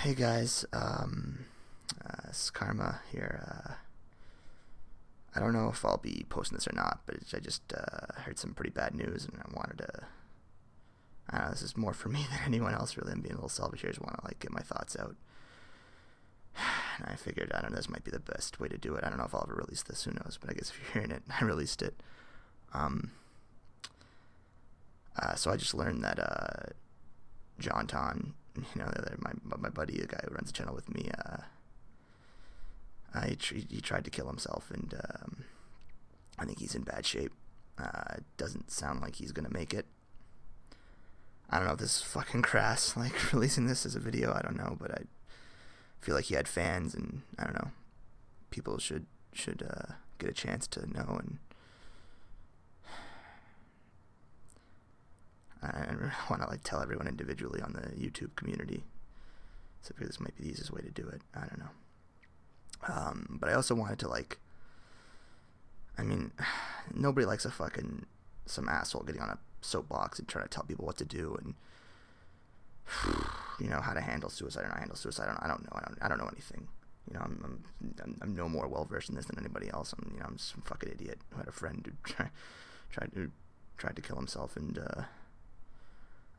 Hey guys, it's Karma here. I don't know if I'll be posting this or not, but I just heard some pretty bad news, and I wanted to. I don't know, this is more for me than anyone else, really. I'm being a little selfish here. I just want to get my thoughts out. And I figured, I don't know, this might be the best way to do it. I don't know if I'll ever release this. Who knows? But I guess if you're hearing it, I released it. So I just learned that John Tong, my buddy, the guy who runs the channel with me, he tried to kill himself, and I think he's in bad shape. It doesn't sound like he's gonna make it. I don't know if this is fucking crass, releasing this as a video, I don't know, but I feel like he had fans, and I don't know, people should get a chance to know, and I want to tell everyone individually on the YouTube community, so I figure this might be the easiest way to do it. I don't know. But I also wanted to nobody likes some asshole getting on a soapbox and trying to tell people what to do and how to handle suicide or not handle suicide. I don't know. I don't know anything. I'm no more well versed in this than anybody else. I'm just some fucking idiot who had a friend who tried to kill himself, and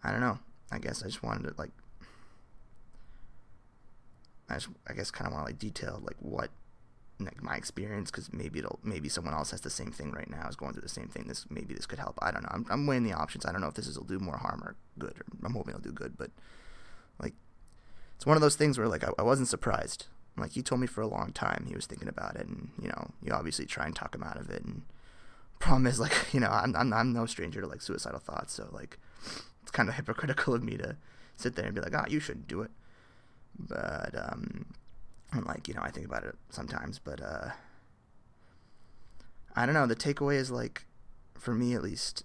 I don't know. I guess I just wanted to I guess kind of want to detail what my experience, because maybe someone else has the same thing right now, is going through the same thing. Maybe this could help. I don't know. I'm weighing the options. I don't know if this will do more harm or good. Or I'm hoping it'll do good, but it's one of those things where I wasn't surprised. He told me for a long time he was thinking about it, and you obviously try and talk him out of it. And problem is I'm no stranger to suicidal thoughts, so it's kind of hypocritical of me to sit there and be like, you shouldn't do it. But I think about it sometimes, but I don't know. The takeaway is for me at least,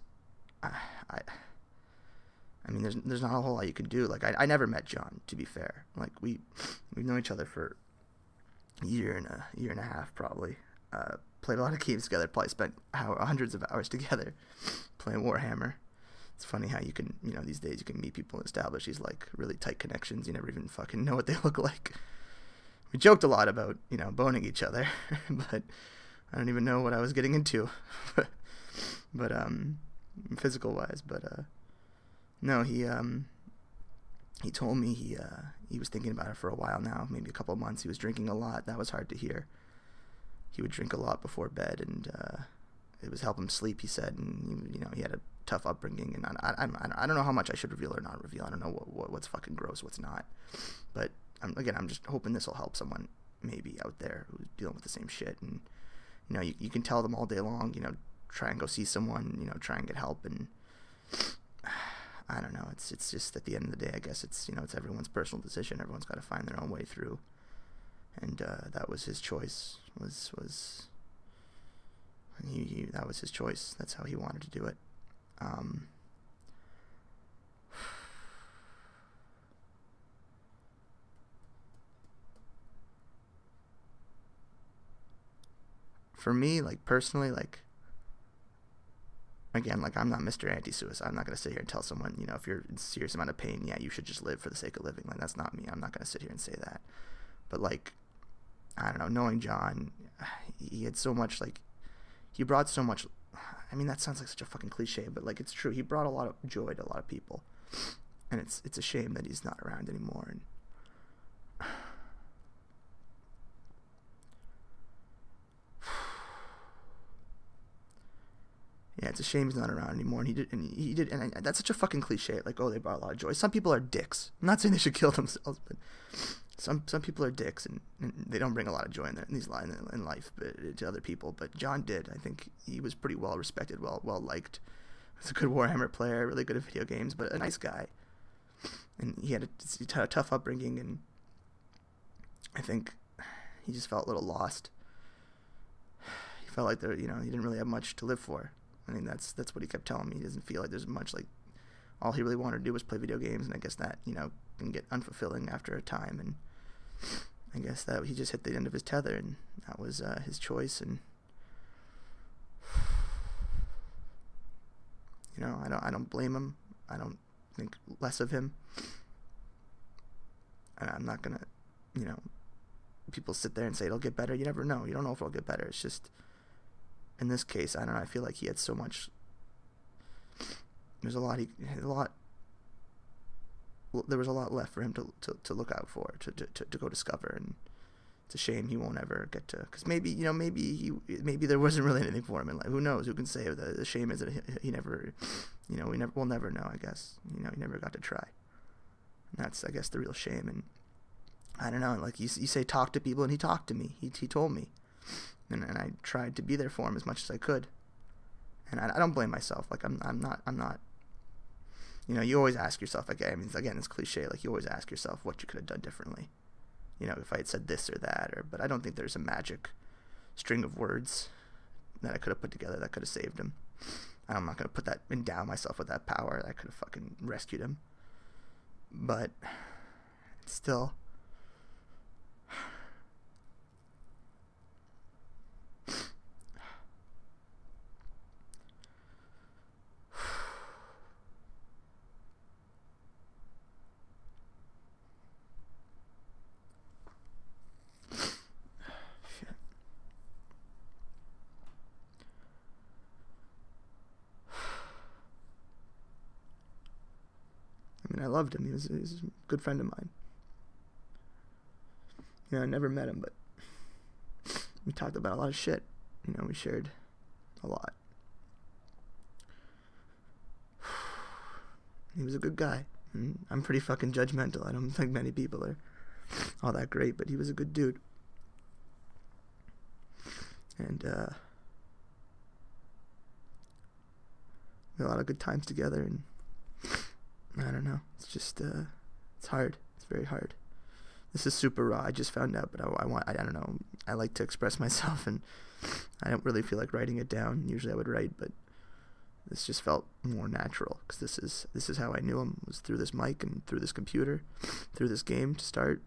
there's not a whole lot you can do. I never met John, to be fair. We've known each other for a year and a half probably. Played a lot of games together. Probably spent hundreds of hours together playing Warhammer. It's funny how you can, these days you can meet people and establish these really tight connections. You never even fucking know what they look like. We joked a lot about, boning each other, but I don't even know what I was getting into, but physical wise. But no, he told me he was thinking about it for a while now, maybe a couple of months. He was drinking a lot. That was hard to hear. He would drink a lot before bed, and it was help him sleep, he said, and he had a tough upbringing, and I don't know how much I should reveal or not reveal. I don't know what's fucking gross, what's not, but I'm just hoping this will help someone maybe out there who's dealing with the same shit. And you can tell them all day long, try and go see someone, try and get help, and I don't know, it's just at the end of the day, I guess it's it's everyone's personal decision. Everyone's got to find their own way through, and that was his choice. That was his choice. That's how he wanted to do it. For me, personally, again, I'm not Mr. Anti-Suicide. I'm not going to sit here and tell someone, if you're in a serious amount of pain, yeah, you should just live for the sake of living. That's not me. I'm not going to sit here and say that. But I don't know, knowing John, he had so much, he brought so much, that sounds like such a fucking cliche, but it's true. He brought a lot of joy to a lot of people, and it's a shame that he's not around anymore. And yeah, it's a shame he's not around anymore. And he did, and that's such a fucking cliche. They brought a lot of joy. Some people are dicks. I'm not saying they should kill themselves, but some people are dicks, and they don't bring a lot of joy in life to other people. But John did. I think he was pretty well respected, well liked. He was a good Warhammer player, really good at video games, but a nice guy. And he had a tough upbringing, and I think he just felt a little lost. He felt like he didn't really have much to live for. That's what he kept telling me. He doesn't feel like there's much. All he really wanted to do was play video games, and I guess that can get unfulfilling after a time. And I guess that he just hit the end of his tether, and that was his choice. And I don't blame him. I don't think less of him. And I'm not gonna, you know, people sit there and say it'll get better. You never know. You don't know if it'll get better. It's just, in this case, I don't know. I feel like he had so much. There's a lot. There was a lot left for him to look out for, to go discover, and it's a shame he won't ever get to. Because maybe maybe there wasn't really anything for him in life. Who knows? Who can say? The shame is that he never, we'll never know. I guess he never got to try. And that's, I guess, the real shame. And I don't know. Like you say, talk to people, and he talked to me. He told me, and I tried to be there for him as much as I could. And I don't blame myself. Like I'm not. You always ask yourself, like, I mean, again, it's cliche, like, you always ask yourself what you could have done differently, if I had said this or that, but I don't think there's a magic string of words that I could have put together that could have saved him. I'm not going to endow myself with that power that could have fucking rescued him, but still, I loved him. He was a good friend of mine. I never met him, but we talked about a lot of shit. We shared a lot. He was a good guy. And I'm pretty fucking judgmental. I don't think many people are all that great, but he was a good dude. And we had a lot of good times together, and I don't know. It's just, it's hard. It's very hard. This is super raw. I just found out, but I don't know. I like to express myself, and I don't really feel like writing it down. Usually I would write, but this just felt more natural, because this is how I knew him, was through this mic and through this computer, through this game to start,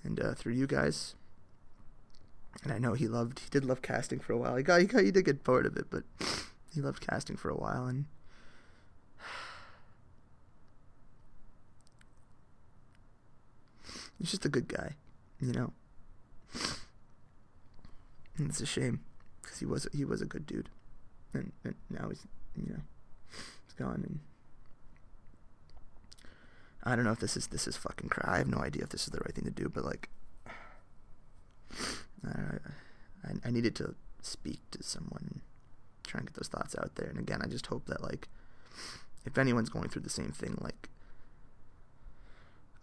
and through you guys. And I know he did love casting for a while. He did get bored of it, but he loved casting for a while, and he's just a good guy, And it's a shame, because he was a good dude, and now he's gone. And I don't know if this is fucking cry. I have no idea if this is the right thing to do, but like, I needed to speak to someone and try and get those thoughts out there. And again, I just hope that, like, if anyone's going through the same thing, like,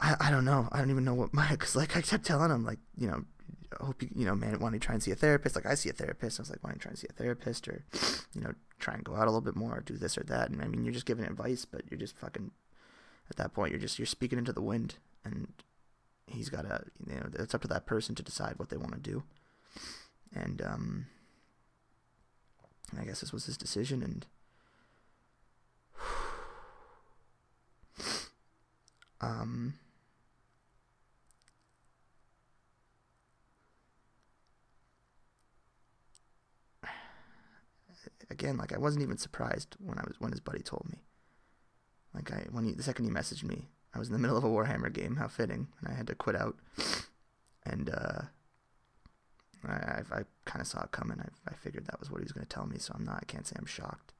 I don't know. I don't even know because, like, I kept telling him, like, I hope man, why don't you try and see a therapist? Like, I see a therapist. I was like, why don't you try and see a therapist, or, try and go out a little bit more, or do this or that. And I mean, you're just giving advice, but you're just fucking, at that point, you're speaking into the wind, and he's got to, it's up to that person to decide what they want to do. And, I guess this was his decision, and, again, like, I wasn't even surprised when his buddy told me. Like, the second he messaged me, I was in the middle of a Warhammer game, how fitting, and I had to quit out, and I kind of saw it coming. I figured that was what he was going to tell me, so I can't say I'm shocked.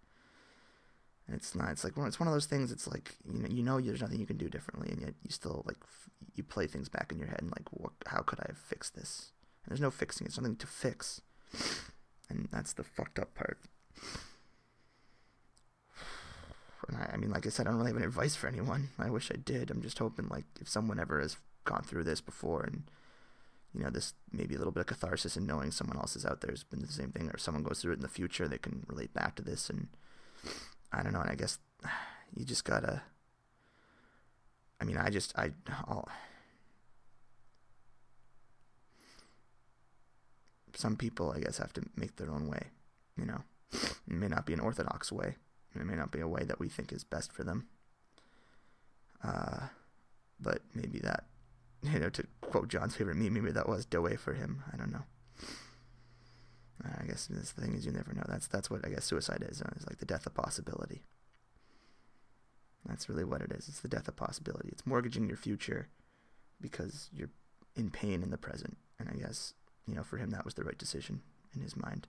And it's like, it's one of those things. It's like, there's nothing you can do differently, and yet you still, like, you play things back in your head, and like, how could I have fixed this? And there's no fixing. It's nothing to fix, and that's the fucked up part. And I mean, like I said, I don't really have any advice for anyone. I wish I did. I'm just hoping, like, if someone ever has gone through this before, and this maybe a little bit of catharsis in knowing someone else is out there who's been the same thing, or if someone goes through it in the future, they can relate back to this. And I don't know. And I guess you just gotta. I mean, some people, I guess, have to make their own way. It may not be an orthodox way. It may not be a way that we think is best for them. But maybe that, to quote John's favorite meme, maybe that was the way for him. I don't know. I guess the thing is, you never know. That's what I guess suicide is. It's like the death of possibility. That's really what it is. It's the death of possibility. It's mortgaging your future because you're in pain in the present. And I guess, you know, for him that was the right decision in his mind.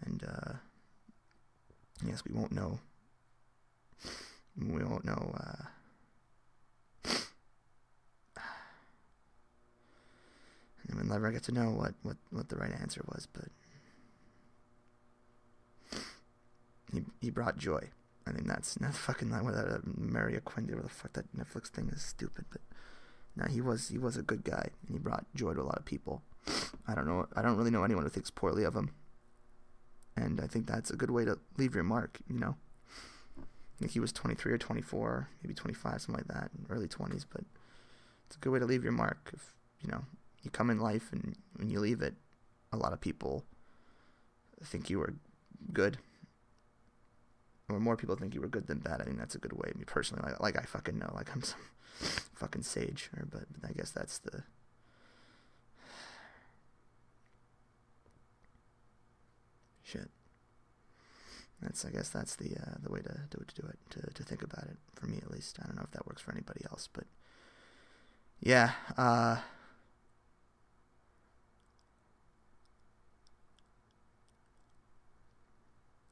And yes, we won't know. We won't know. And we'll never get to know what the right answer was, but he brought joy. I mean, that's not fucking not with that Mary Aquindi or the fuck that Netflix thing is stupid, but no, he was a good guy, and he brought joy to a lot of people. I don't really know anyone who thinks poorly of him, and I think that's a good way to leave your mark, you know. I think he was 23 or 24, maybe 25, something like that, in early 20s, but it's a good way to leave your mark. If, you know, you come in life and when you leave it, a lot of people think you were good, or more people think you were good than bad. I think that's a good way. Me personally, like I fucking know, like I'm some fucking sage, but I guess that's the shit. I guess that's the way to do it, to think about it, for me at least. I don't know if that works for anybody else, but yeah.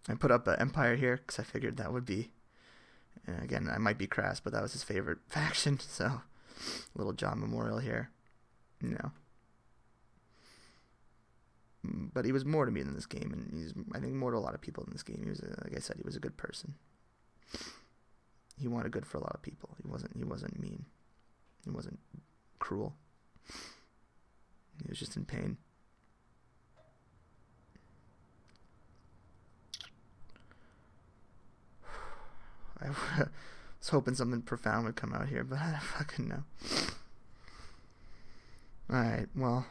I put up an Empire here because I figured that would be, again, I might be crass, but that was his favorite faction, so little John memorial here, you know. But he was more to me than this game, and he's, I think, more to a lot of people in this game. He was, like I said, he was a good person. He wanted good for a lot of people. He wasn't mean. He wasn't cruel. He was just in pain. I was hoping something profound would come out here, but I don't fucking know. Alright, well,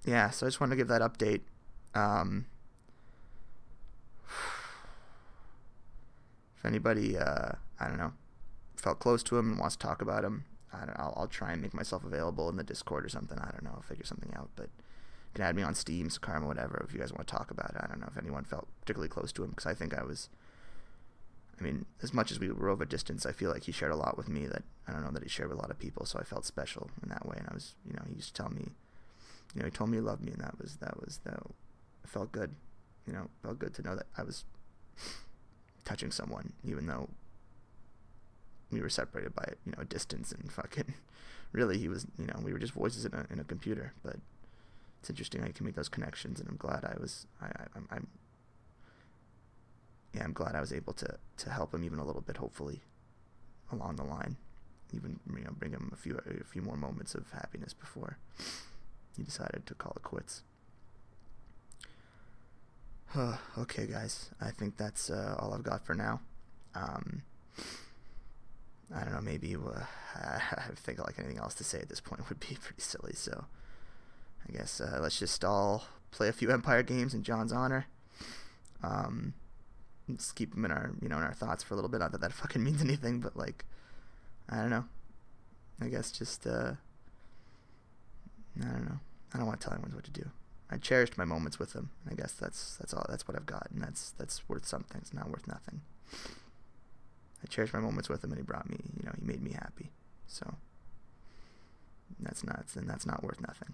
yeah, so I just wanted to give that update. If anybody, I don't know, felt close to him and wants to talk about him, I'll try and make myself available in the Discord or something. I don't know, I'll figure something out, but you can add me on Steam, Karma, whatever, if you guys want to talk about it. I don't know if anyone felt particularly close to him, because I think I mean, as much as we were over distance, I feel like he shared a lot with me that I don't know that he shared with a lot of people, so I felt special in that way. And I was, you know, he used to tell me, you know, he told me he loved me, and that it felt good, you know, it felt good to know that I was touching someone, even though we were separated by, you know, a distance, and fucking, really, he was, you know, we were just voices in a computer. But it's interesting how you can make those connections, and I'm glad I'm glad I was able to help him even a little bit, hopefully, along the line, even, you know, bring him a few more moments of happiness before he decided to call it quits. Okay, guys, I think that's all I've got for now. I don't know, maybe I think like anything else to say at this point would be pretty silly, so I guess let's just all play a few Empire games in John's honor. Just keep him in our, you know, in our thoughts for a little bit. Not that that fucking means anything, but like, I don't know. I guess just I don't know. I don't want to tell anyone what to do. I cherished my moments with him, and I guess that's all. That's what I've got, and that's worth something. It's not worth nothing. I cherished my moments with him, and he brought me, you know, he made me happy. So that's not worth nothing.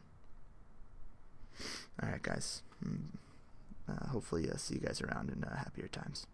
All right, guys. Hopefully see you guys around in happier times.